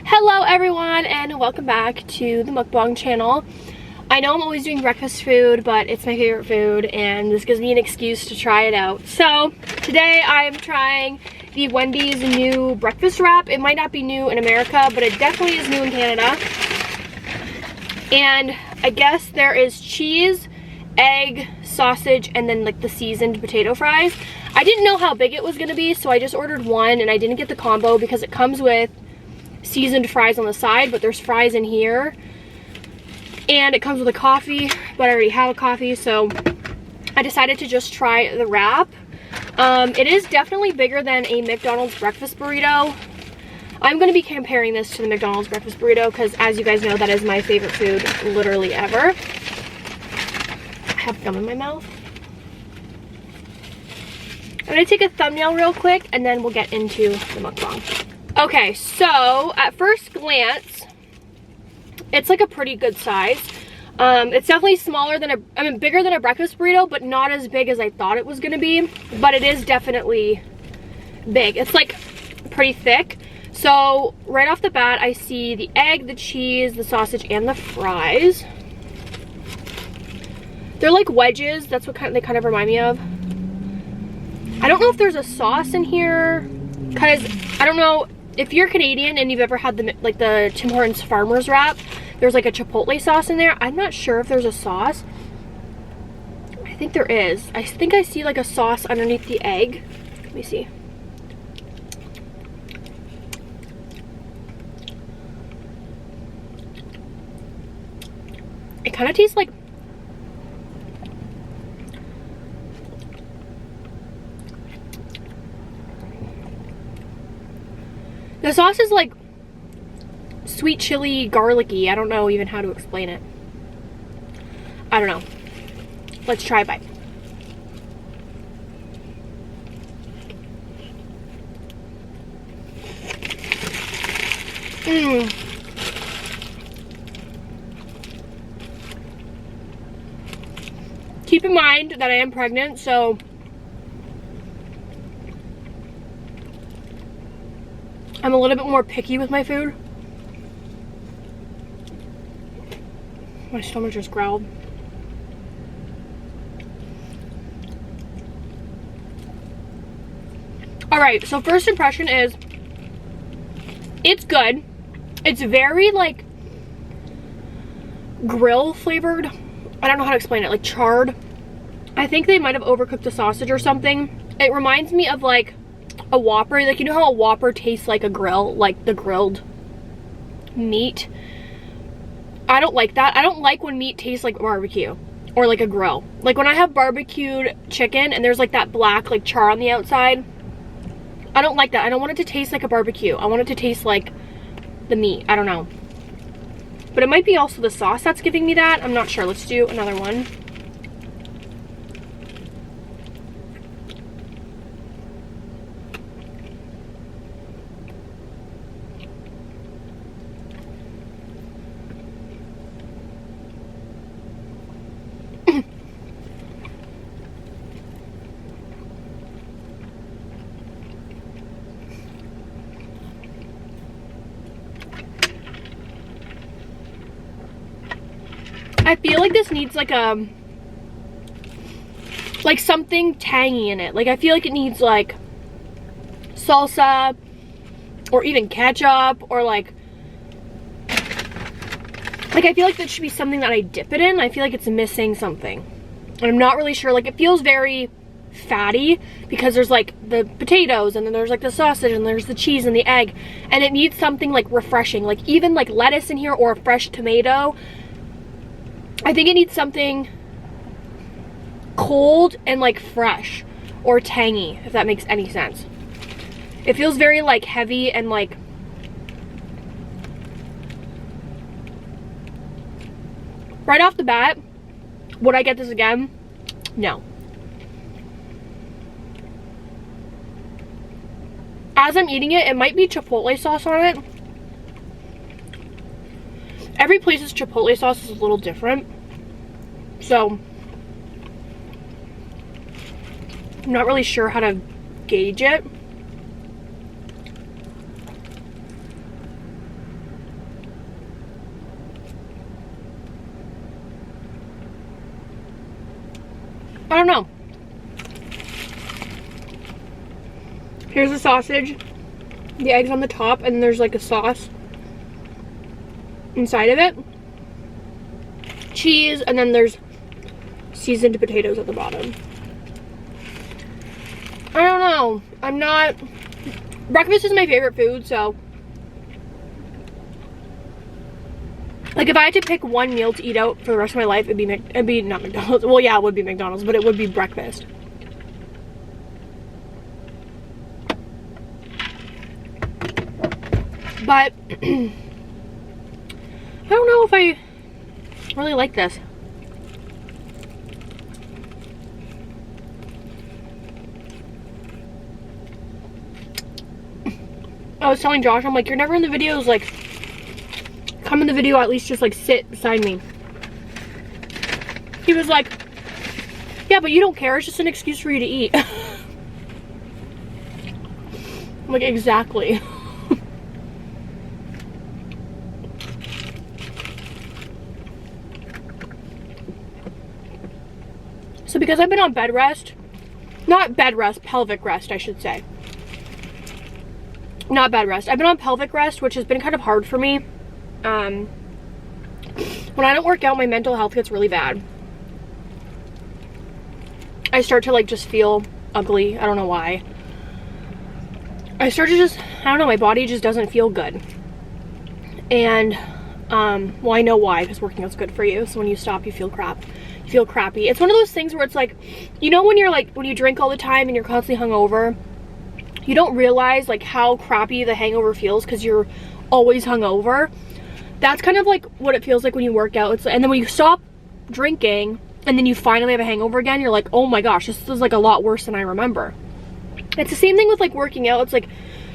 Hello everyone and welcome back to the Mukbang channel. I know I'm always doing breakfast food, but it's my favorite food and this gives me an excuse to try it out. So today I'm trying the Wendy's new breakfast wrap. It might not be new in America, but it definitely is new in Canada. And I guess there is cheese, egg, sausage, and then like the seasoned potato fries. I didn't know how big it was gonna be, so I just ordered one and I didn't get the combo because it comes with seasoned fries on the side, but there's fries in here. And it comes with a coffee, but I already have a coffee, so I decided to just try the wrap. It is definitely bigger than a McDonald's breakfast burrito. I'm gonna be comparing this to the McDonald's breakfast burrito because, as you guys know, that is my favorite food literally ever. I have gum in my mouth. I'm gonna take a thumbnail real quick and then we'll get into the mukbang. Okay, so at first glance, it's like a pretty good size. It's definitely smaller than bigger than a breakfast burrito, but not as big as I thought it was gonna be. But it is definitely big. It's like pretty thick. So right off the bat, I see the egg, the cheese, the sausage, and the fries. They're like wedges. That's what they kind of remind me of. I don't know if there's a sauce in here, because I don't know if you're Canadian and you've ever had the Tim Hortons Farmer's Wrap. There's like a chipotle sauce in there. I'm not sure if there's a sauce. I think there is. I think I see like a sauce underneath the egg. Let me see. It kind of tastes like the sauce is like sweet chili, garlicky. I don't know even how to explain it. I don't know. Let's try a bite. Keep in mind that I am pregnant, so I'm a little bit more picky with my food. My stomach just growled. Alright, so first impression is it's good. It's very like grill flavored. I don't know how to explain it, like charred. I think they might have overcooked the sausage or something. It reminds me of like a Whopper. Like, you know how a Whopper tastes like a grill, like the grilled meat? I don't like that. I don't like when meat tastes like barbecue or like a grill. Like when I have barbecued chicken and there's like that black like char on the outside, I don't like that. I don't want it to taste like a barbecue. I want it to taste like the meat. I don't know. But it might be also the sauce that's giving me that. I'm not sure. Let's do another one. I feel like this needs like something tangy in it. Like I feel like it needs like salsa or even ketchup or like I feel like that should be something that I dip it in. I feel like it's missing something. And I'm not really sure. Like it feels very fatty because there's like the potatoes and then there's like the sausage and there's the cheese and the egg. And it needs something like refreshing. Like even like lettuce in here or a fresh tomato. I think it needs something cold and like fresh or tangy, if that makes any sense. It feels very like heavy and like right off the bat, would I get this again? No. As I'm eating it, it might be chipotle sauce on it. Every place's chipotle sauce is a little different. So I'm not really sure how to gauge it. I don't know. Here's the sausage. The egg's on the top, and there's like a sauce inside of it. Cheese, and then there's seasoned potatoes at the bottom. I don't know. I'm not... Breakfast is my favorite food, so... Like, if I had to pick one meal to eat out for the rest of my life, it'd be not McDonald's. Well, yeah, it would be McDonald's, but it would be breakfast. But I don't know if I really like this. I was telling Josh, I'm like, you're never in the videos, like, come in the video, at least just like sit beside me. He was like, yeah, but you don't care, it's just an excuse for you to eat. I'm like, exactly. So because I've been on bed rest, not bed rest, pelvic rest, I should say. Not bed rest. I've been on pelvic rest, which has been kind of hard for me. When I don't work out, my mental health gets really bad. I start to like just feel ugly. I don't know why. I start to just, I don't know, my body just doesn't feel good. And, well, I know why, because working out's good for you. So when you stop, you feel crap. You feel crappy. It's one of those things where it's like, you know, when you're like, when you drink all the time and you're constantly hungover, you don't realize like how crappy the hangover feels because you're always hungover. That's kind of like what it feels like when you work out. It's, and then when you stop drinking and then you finally have a hangover again, you're like, oh my gosh, this is like a lot worse than I remember. It's the same thing with like working out. It's like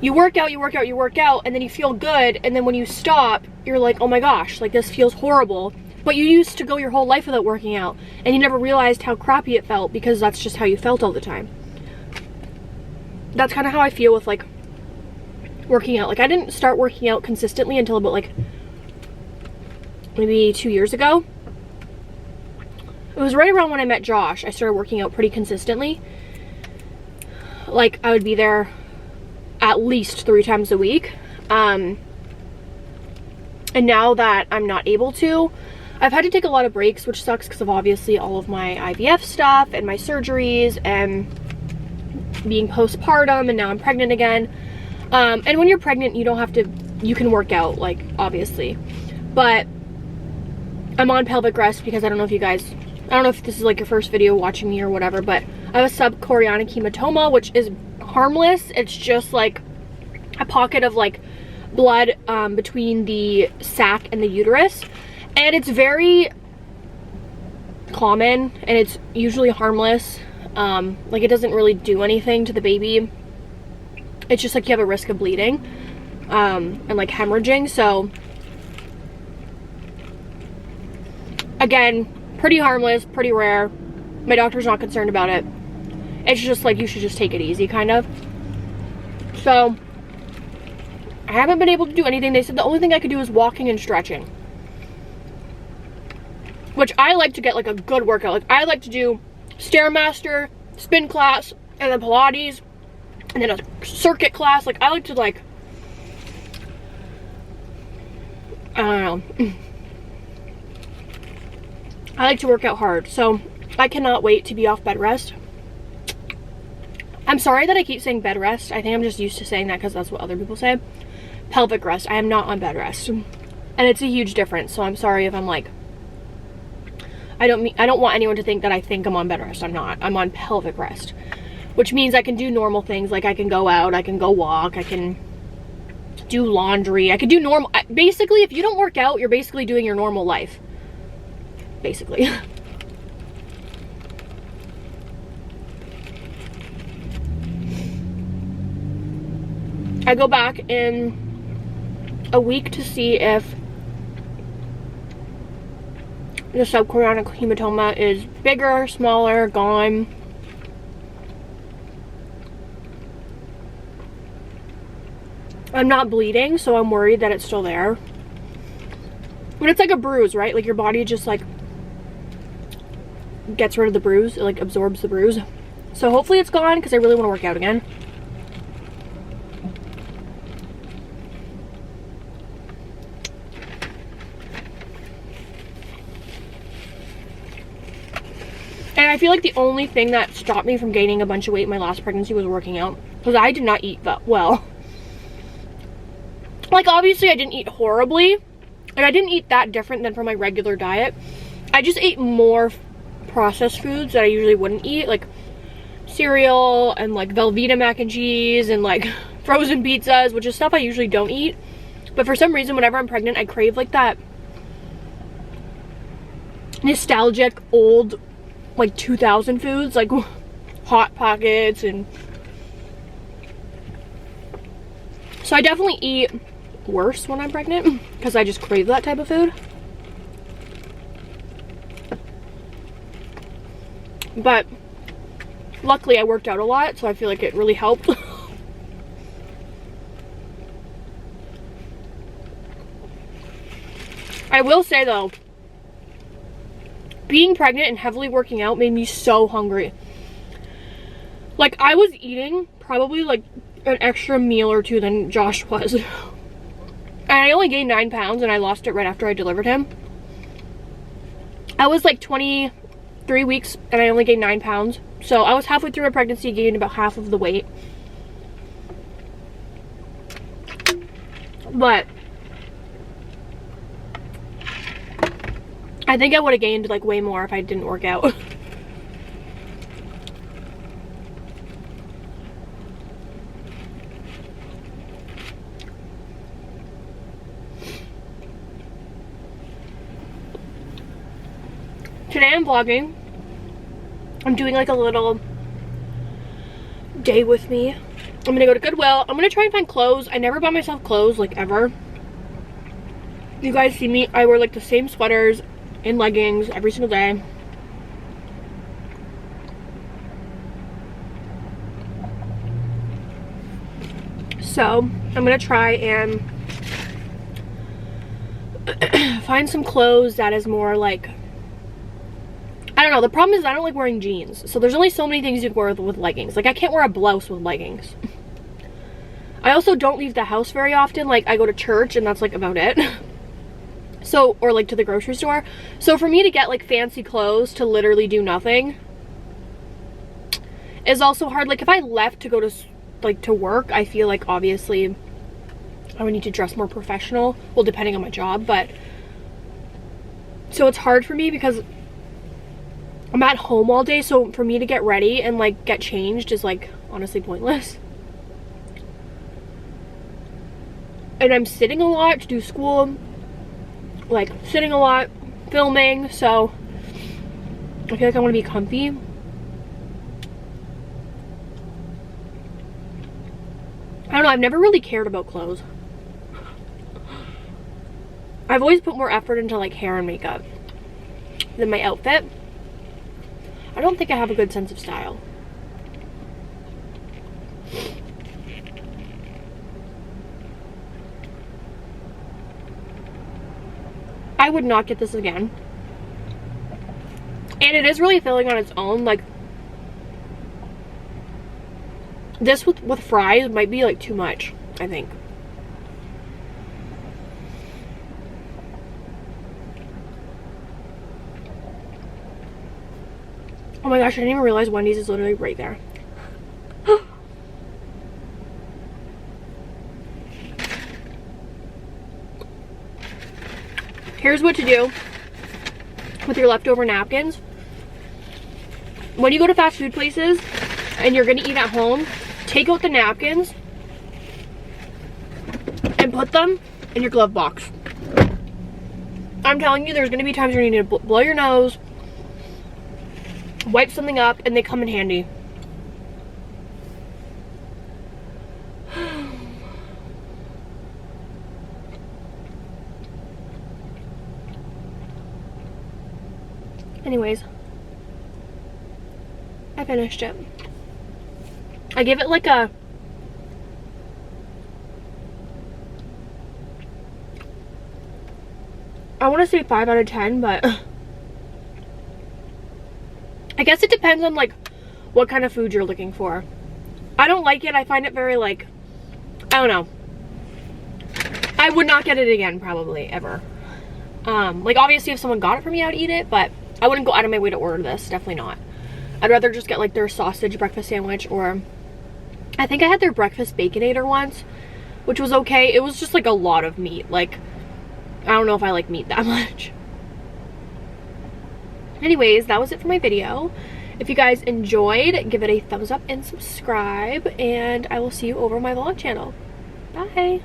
you work out, you work out, you work out, and then you feel good, and then when you stop, you're like, oh my gosh, like this feels horrible. But you used to go your whole life without working out, and you never realized how crappy it felt because that's just how you felt all the time. That's kind of how I feel with like working out. Like I didn't start working out consistently until about like maybe 2 years ago. It was right around when I met Josh. I started working out pretty consistently. Like I would be there at least 3 times a week. And now that I'm not able to, I've had to take a lot of breaks, which sucks because of obviously all of my IVF stuff and my surgeries and being postpartum, and now I'm pregnant again. And when you're pregnant, you don't have to, you can work out, like, obviously. But I'm on pelvic rest because I don't know if you guys, I don't know if this is like your first video watching me or whatever, but I have a subchorionic hematoma, which is harmless. It's just like a pocket of like blood between the sac and the uterus. And it's very common and it's usually harmless. Like it doesn't really do anything to the baby. It's just like you have a risk of bleeding and like hemorrhaging. So again, pretty harmless, pretty rare. My doctor's not concerned about it. It's just like you should just take it easy, kind of. So I haven't been able to do anything. They said the only thing I could do is walking and stretching, which I like to get like a good workout. Like I like to do Stairmaster, spin class, and then Pilates, and then a circuit class. Like I like to like, I don't know. I like to work out hard. So I cannot wait to be off bed rest. I'm sorry that I keep saying bed rest. I think I'm just used to saying that because that's what other people say. Pelvic rest. I am not on bed rest. And it's a huge difference. So I'm sorry if I'm like, I don't want anyone to think that I think I'm on bed rest. I'm not. I'm on pelvic rest, which means I can do normal things. Like I can go out, I can go walk, I can do laundry, I can do normal. Basically, if you don't work out, you're basically doing your normal life. Basically. I go back in a week to see if the subchorionic hematoma is bigger, smaller, gone. I'm not bleeding, so I'm worried that it's still there. But it's like a bruise, right? Like your body just like gets rid of the bruise. It like absorbs the bruise. So hopefully it's gone because I really want to work out again. And I feel like the only thing that stopped me from gaining a bunch of weight in my last pregnancy was working out. Because I did not eat that well. Like, obviously I didn't eat horribly. And I didn't eat that different than from my regular diet. I just ate more processed foods that I usually wouldn't eat. Like cereal and like Velveeta mac and cheese and like frozen pizzas, which is stuff I usually don't eat. But for some reason, whenever I'm pregnant, I crave like that nostalgic old like 2000 foods, like Hot Pockets. And so I definitely eat worse when I'm pregnant because I just crave that type of food. But luckily I worked out a lot, so I feel like it really helped. I will say though, being pregnant and heavily working out made me so hungry. Like, I was eating probably like an extra meal or two than Josh was. And I only gained 9 pounds and I lost it right after I delivered him. I was like 23 weeks and I only gained 9 pounds. So I was halfway through my pregnancy, gained about half of the weight. But I think I would have gained like way more if I didn't work out. Today I'm vlogging. I'm doing like a little day with me. I'm gonna go to Goodwill. I'm gonna try and find clothes. I never buy myself clothes, like, ever. You guys see me, I wear like the same sweaters and leggings every single day. So I'm gonna try and find some clothes that is more like, I don't know, the problem is I don't like wearing jeans. So there's only so many things you can wear with leggings. Like, I can't wear a blouse with leggings. I also don't leave the house very often. Like, I go to church and that's like about it. So, or like to the grocery store. So for me to get like fancy clothes to literally do nothing is also hard. Like, if I left to go to like to work, I feel like obviously I would need to dress more professional. Well, depending on my job, but so it's hard for me because I'm at home all day. So for me to get ready and like get changed is like honestly pointless. And I'm sitting a lot to do school. Like, sitting a lot, filming, so I feel like I want to be comfy. I don't know, I've never really cared about clothes. I've always put more effort into like hair and makeup than my outfit. I don't think I have a good sense of style. I would not get this again. And it is really filling on its own. Like, this with fries might be like too much, I think. Oh my gosh, I didn't even realize Wendy's is literally right there. Here's what to do with your leftover napkins. When you go to fast food places and you're gonna eat at home, take out the napkins and put them in your glove box. I'm telling you, there's gonna be times where you need to blow your nose, wipe something up, and they come in handy. Anyways, I finished it. I give it like a I want to say 5 out of 10, but I guess it depends on like what kind of food you're looking for. I don't like it. I find it very like, I don't know. I would not get it again probably ever. Like obviously if someone got it for me I would eat it, but I wouldn't go out of my way to order this. Definitely not. I'd rather just get like their sausage breakfast sandwich, or I think I had their breakfast baconator once, which was okay. It was just like a lot of meat. Like I don't know if I like meat that much. Anyways, that was it for my video. If you guys enjoyed, give it a thumbs up and subscribe, and I will see you over my vlog channel. Bye.